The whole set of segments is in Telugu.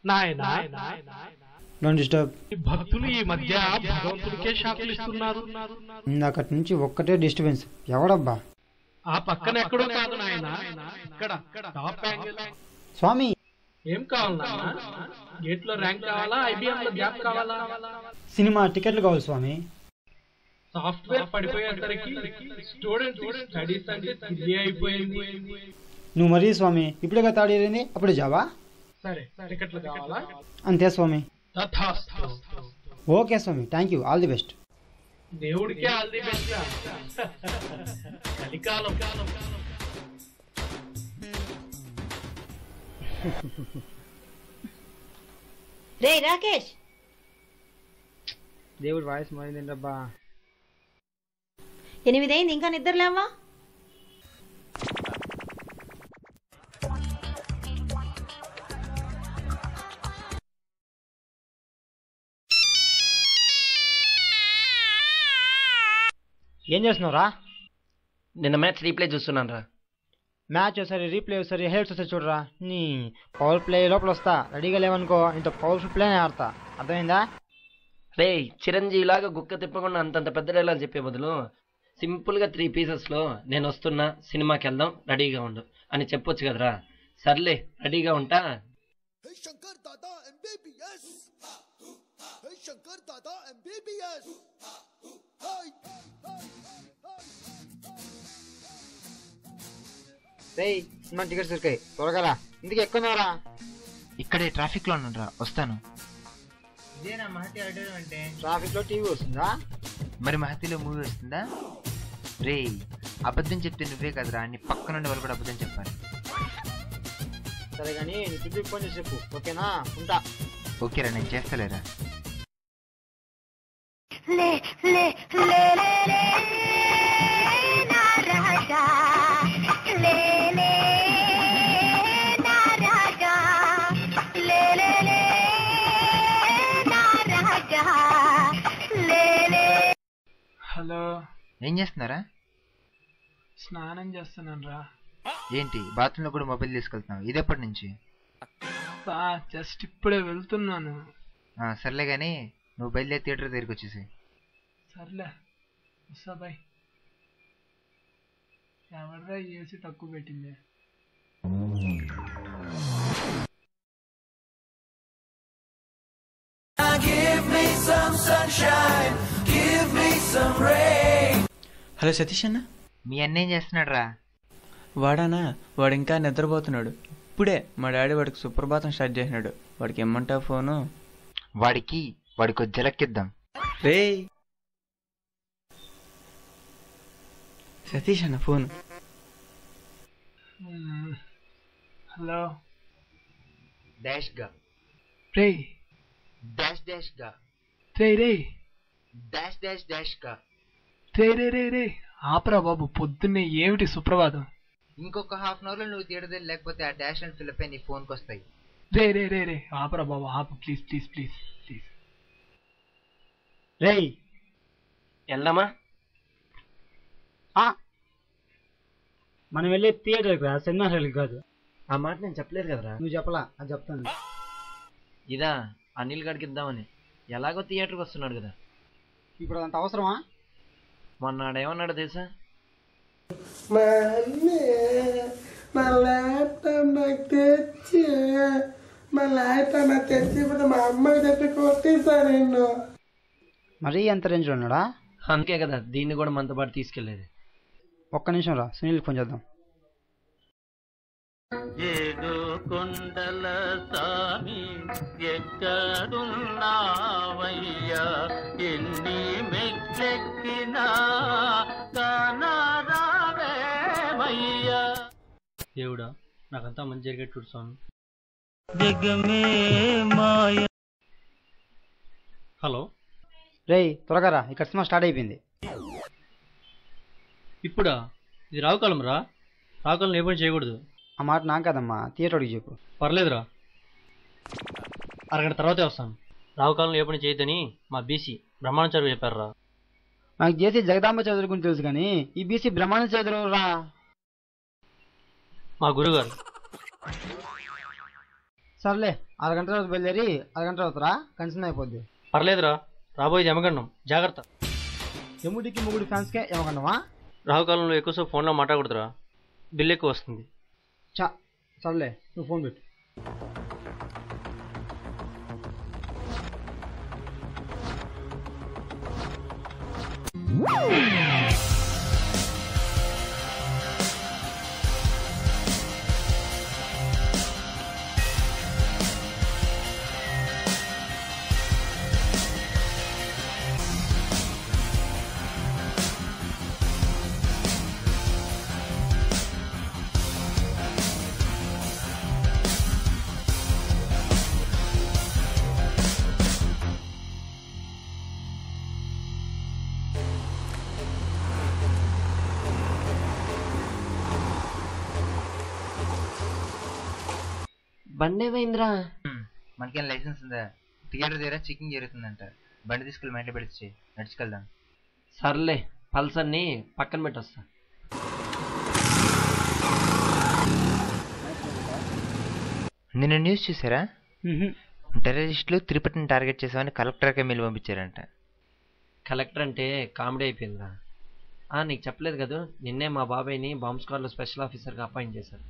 నాయనా డోంట్ డిస్టర్బ్. భక్తులు ఈ మధ్య భగవంతుడికే షాకులు ఇస్తున్నారు. ఇందాకటి నుంచి ఒక్కటే డిస్టర్బెన్స్. ఎవడబ్బా? ఆ పక్కన ఎక్కడో కాదు నాయన, ఇక్కడ టాప్ యాంగిల్. స్వామి ఏం కావాలన్నా? గేట్ లో ర్యాంక్ కావాలా, ఐబిఎం లో గ్యాప్ కావాలా? సినిమా టికెట్లు కావాలి స్వామి. సాఫ్ట్వేర్ పడిపోయేసరికి స్టూడెంట్స్ స్టడీస్ అంటే తిరిగి అయిపోయింది. నువ్వు మరీ స్వామి ఇప్పుడే కదా థర్డ్ ఇయర్ అయింది, అప్పుడే జావా? సరే టికెట్లు కావాలా? అంతే స్వామి. తథాస్తు. ఓకే స్వామి, thank you, all the best. దేవుడికే ఆల్ ది బెస్ట్. కలికాలం. రే రాకేష్, దేవుడి వాయిస్ మారిందంటబ్బా. 8 అయింది, ఇంకా నిద్ర లేవా? ఏం చేస్తున్నావురా? నిన్న మ్యాచ్ రీప్లే చూస్తున్నాను రా. మ్యాచ్ ఒకసారి రీప్లే ఒకసారి హెల్త్ ఒకసారి చూడరా. నీ పవర్ ప్లే లోపల వస్తా, రెడీగా లేవనుకో ఇంత పవర్ఫుల్ ప్లేనే ఆడతా, అర్థమైందా? రే చిరంజీవి లాగా గుక్క తిప్పకుండా అంతంత పెద్ద డైలాగ్ చెప్పే బదులు సింపుల్గా 3 పీసెస్లో నేను వస్తున్నా, సినిమాకి వెళ్దాం, రెడీగా ఉండు అని చెప్పొచ్చు కదరా. సర్లే రెడీగా ఉంటా. సినిమా టికెట్స్ దొరికాయి, త్వరగా ఇందుకు ఎక్కువరా. ఇక్కడే ట్రాఫిక్ లో ఉన్నారా, వస్తాను. ట్రాఫిక్ లో టీవీ వస్తుందా? మరి మహతిలో మూవీ వస్తుందా? రే అబద్ధం చెప్తే నువ్వే కదరా, నీ పక్క నుండి వాళ్ళు కూడా అబద్ధం చెప్పాలి. సరే కానీ నీ టికెట్ ఫోన్ చేసి చెప్పు, ఓకేనా? ఉంటా. ఓకేరా, నేను చేస్తలేరా. హలో, ఏం చేస్తున్నారా? స్నానం చేస్తున్నాను రా. ఏంటి బాత్రూమ్ లో కూడా మొబైల్ తీసుకెళ్తున్నావు? ఇది ఎప్పటి నుంచి? జస్ట్ ఇప్పుడే వెళ్తున్నాను. సర్లే కానీ నువ్వు బయలుదేరి థియేటర్ దగ్గరికి వచ్చేసి. సర్లే వస్తా బాయ్. ఎవరిదా ఏసీ తక్కువ పెట్టింది? హలో సతీష్ అన్న. మీ అన్న ఏం చేస్తున్నాడు రా? వాడానా, వాడు ఇంకా నిద్రపోతున్నాడు. ఇప్పుడే మా డాడీ వాడికి సుప్రభాతం స్టార్ట్ చేసినాడు. వాడికి ఇమ్మంటావు ఫోను? వాడికి జలక్కిద్దాం. రే సతీష్ అన్న ఫోన్. హలో డాష్ గా రే. డాష్ డాష్ గా రే రే డాష్ డాష్ డాష్ గా రే రే రే రే ఆపరా బాబు, పొద్దున్నే ఏమిటి సుప్రభాతం? ఇంకొక హాఫ్ అన్ అవర్ లో నువ్వు థియేటర్ లేకపోతే ఆ డాష్ అండ్ ఫిల్ నీ ఫోన్ కి వస్తాయి. రే రే రే రే ఆపరా బాబు, ఆపు ప్లీజ్ ప్లీజ్ ప్లీజ్ ప్లీజ్. రే వెళ్దామా? మనం వెళ్ళే థియేటర్కి రా, సినిమా హాల్కి కాదు. ఆ మాట నేను చెప్పలేదు కదరా. నువ్వు చెప్పలా, అది చెప్తాను. ఇదా అనిల్ గడికి ఇద్దామని. ఎలాగో థియేటర్కి వస్తున్నాడు కదా. ఇప్పుడు అంత అవసరమా? మొన్నాడేమన్నాడు తెలుసా? మా ల్యాప్టాప్ నాకు తెచ్చి ఇప్పుడు మా అమ్మకి చెప్పి కొట్టేసా నేను. మరీ ఎంత రేంజ్లో ఉన్నాడా? అందుకే కదా దీన్ని కూడా మనతో పాటు తీసుకెళ్లేది. ఒక్క నిమిషం రా, సునీల్ ఫోన్ చేద్దాం. ఏదో కొండల సామి ఎక్కడున్నావయ్యా, ఎన్ని మెట్లెక్కినా కానరావేమయ్యా. దేవుడా నాకంతా మంచి జరిగేట్టు స్వామి. హలో రేయ్ త్వరగా రా, ఇక్కడ సినిమా స్టార్ట్ అయిపోయింది. ఇప్పుడా? ఇది రావుకాలం రా. రావుకాలం ఏ పని చేయకూడదు. ఆ మాట నాకు కదమ్మా, థియేటర్కి చెప్పు. పర్లేదురా, అరగంట తర్వాతే వస్తాను. రావుకాలంలో ఏ పని చేయొద్దని మా బీసీ బ్రహ్మాండాచార్య చెప్పారు రా. నాకు చేసి జగదాంబ చౌదరి గురించి తెలుసు కానీ ఈ బీసీ బ్రహ్మాండ చౌదరి రా. మా గురుగారు. సర్లే అరగంట తర్వాత బయలుదేరి అరగంట అవుతారా కన్సర్న్ అయిపోద్ది. పర్లేదురా, రాబోయేది యమగండం, జాగ్రత్త. ఎముడికి ముగుడి ఫ్యాన్స్కే ఏమకన్నావా? రాహుకాలంలో ఎక్కువసేపు ఫోన్లో మాట్లాడకూడదురా, బిల్ ఎక్కువ వస్తుంది. సర్లే నువ్వు ఫోన్ పెట్టు. బండి ఏమైందిరా? మనకేం లైసెన్స్ ఉందా? థియేటర్ దగ్గర చెకింగ్ జరుగుతుందంట. బండి తీసుకెళ్ళి మా ఇంట్లో పెడిచి నడుచుకెళ్దాం. సర్లే పల్సర్ని పక్కన పెట్టొస్తా. నిన్న న్యూస్ చూసారా? టెర్రరిస్టులు తిరుపతిని టార్గెట్ చేసామని కలెక్టర్కే మెయిల్ పంపించారంట. కలెక్టర్ అంటే కామెడీ అయిపోయిందిరా. నీకు చెప్పలేదు కదా, నిన్నే మా బాబాయ్ని బాంబ్ స్క్వాడ్లో స్పెషల్ ఆఫీసర్గా అపాయింట్ చేశారు.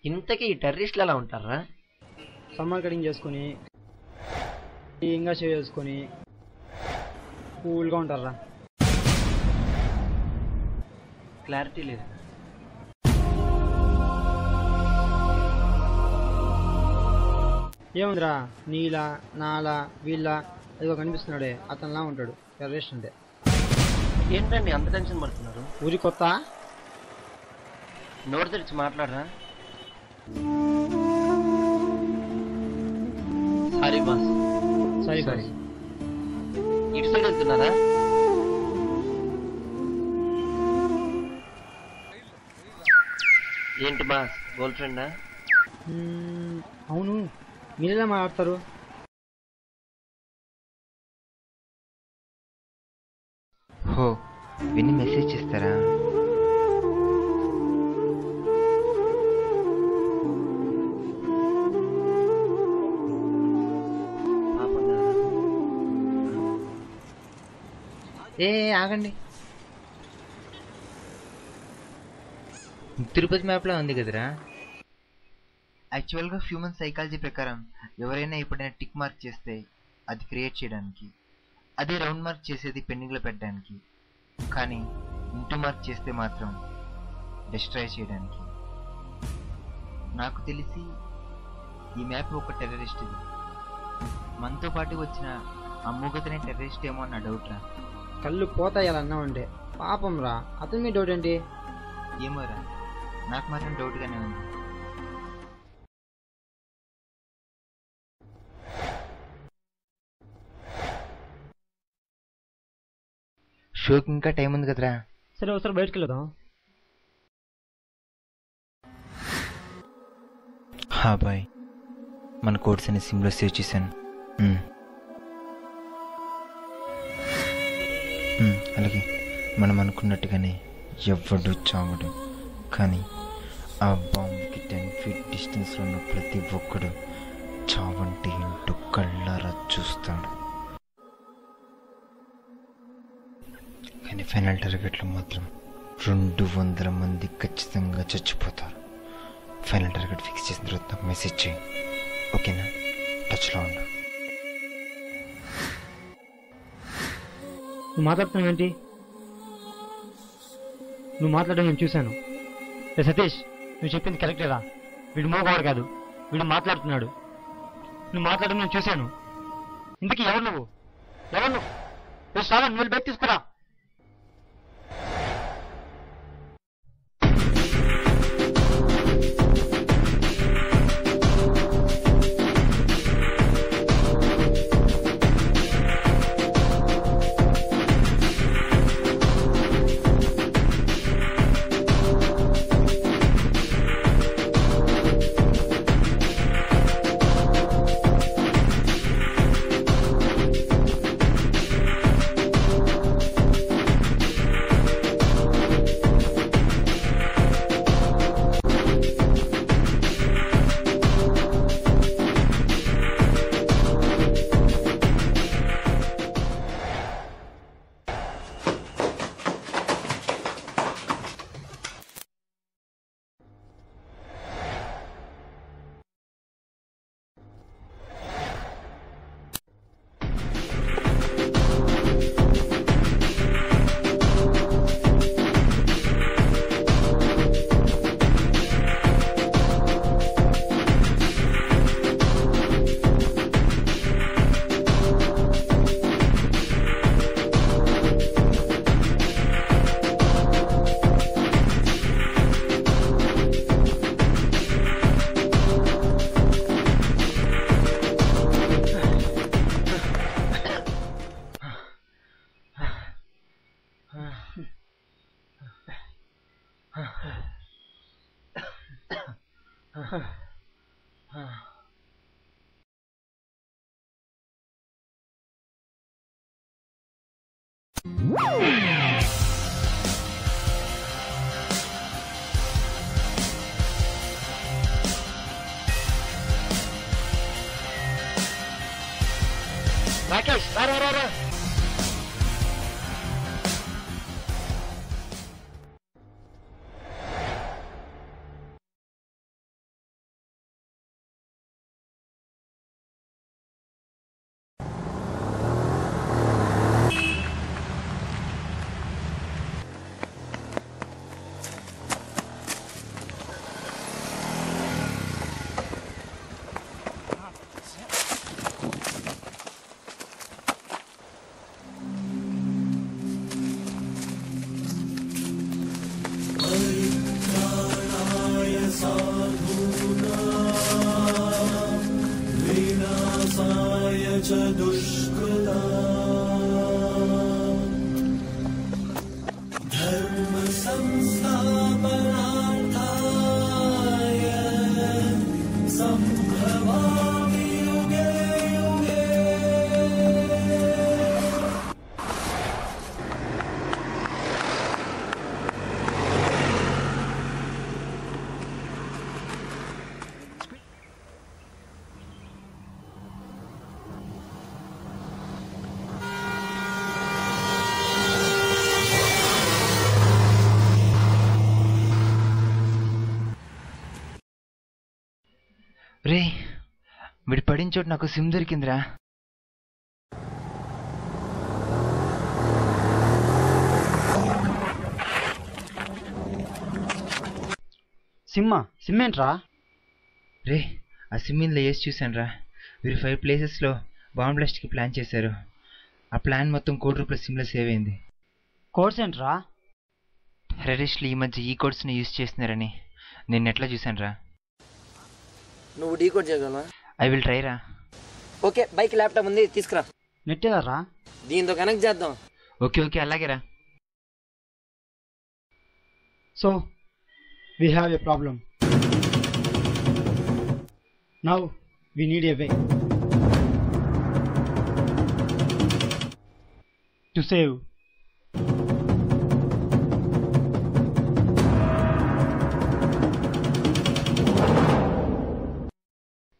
ఇంతకీ ఈ టెర్రరిస్టులు ఎలా ఉంటారా? సమ్మర్ కటింగ్ చేసుకొని ఇంకా షేవ్ చేసుకొని కూల్గా ఉంటారా? క్లారిటీ లేదు. ఏముందిరా, నీలా నాలా వీళ్ళ అదిగో కనిపిస్తున్నాడే అతనిలా ఉంటాడు టెర్రరిస్ట్ అంటే. ఏంటండి అంత టెన్షన్ పడుతున్నారు? ఊరి కొత్త నోరు తెరిచి మాట్లాడరా. Sorry boss. సారీ ఇటు సైడ్ వెళ్తున్నారా? ఏంటి బాస్, గర్ల్ ఫ్రెండా? అవును, మీరెలా మాట్లాడతారు? హో, విని మెసేజ్ చేస్తారా? ఆగండి, తిరుపతి మ్యాప్లో ఉంది కదరా. యాక్చువల్గా హ్యూమన్ సైకాలజీ ప్రకారం ఎవరైనా ఎప్పుడైనా టిక్ మార్క్ చేస్తే అది క్రియేట్ చేయడానికి, అదే రౌండ్ మార్క్ చేసేది పెండింగ్లో పెట్టడానికి, కానీ ఇంటూ మార్క్ చేస్తే మాత్రం డిస్ట్రాయ్ చేయడానికి. నాకు తెలిసి ఈ మ్యాప్ ఒక టెర్రరిస్ట్ ఇది. మనతో పాటు వచ్చిన అమ్మోగతనే టెర్రరిస్ట్ ఏమో అన్న డౌట్ రా. కళ్ళు పోతాయి అలా అన్నావంటే. పాపం రా, అతని మీ డౌట్ ఏంటి? ఏమోరా, నాకు మాత్రం డౌట్గానే ఉంది. షోకి ఇంకా టైం ఉంది కదరా. సరే ఒకసారి బయటకు వెళ్దాం. హా బాయ్, మన కోడ్స్ అనే సిమ్లో సేవ్ చేశాను. అలాగే మనం అనుకున్నట్టుగానే ఎవ్వడు చావడు, కానీ ఆ బాంబుకి 10 feet డిస్టెన్స్లో ఉన్న ప్రతి ఒక్కడు చావంటే ఇంటూ కళ్ళారా చూస్తాడు. కానీ ఫైనల్ టార్గెట్లో మాత్రం 200 మంది ఖచ్చితంగా చచ్చిపోతారు. ఫైనల్ టార్గెట్ ఫిక్స్ చేసిన తర్వాత నాకు మెసేజ్ చేయి, ఓకేనా? టచ్లో ఉండు. నువ్వు మాట్లాడుతున్నావేంటి? నువ్వు మాట్లాడడం నేను చూశాను. సతీష్, నువ్వు చెప్పింది కరెక్టేరా. వీడు మోగవాడు కాదు, వీడు మాట్లాడుతున్నాడు. నువ్వు మాట్లాడడం నేను చూశాను. ఇంతకీ ఎవరు నువ్వు? శ్రావణ్, నువ్వు బయట తీసుకురా. రాకేష్ రా రా రా రా. రే వీడు పడిన చోటు నాకు సిమ్ దొరికిందిరా. సిమ్మేంట్రా? రే ఆ సిమ్ ఇందులో వేసి చూశాను రా. వీరు 5 ప్లేసెస్లో బాంబ్ బ్లాస్ట్కి ప్లాన్ చేశారు. ఆ ప్లాన్ మొత్తం ₹1,00,00,000 సిమ్లో సేవ్ అయింది. కోడ్స్ ఏంట్రా? టెర్రరిస్టులు ఈ మధ్య ఈ కోడ్స్ని యూజ్ చేస్తున్నారని నేను నెట్లో చూశాను రా. నువ్వు డీకోడ్ చేయగలవా? ఐ విల్ ట్రై రా. ఓకే, బైక్ ల్యాప్టాప్ ఉంది, తీసుకురా. నెట్ రా, దీంతో కనెక్ట్ చేద్దాం. ఓకే ఓకే అలాగే రా. So we have a problem. Now we need a way to save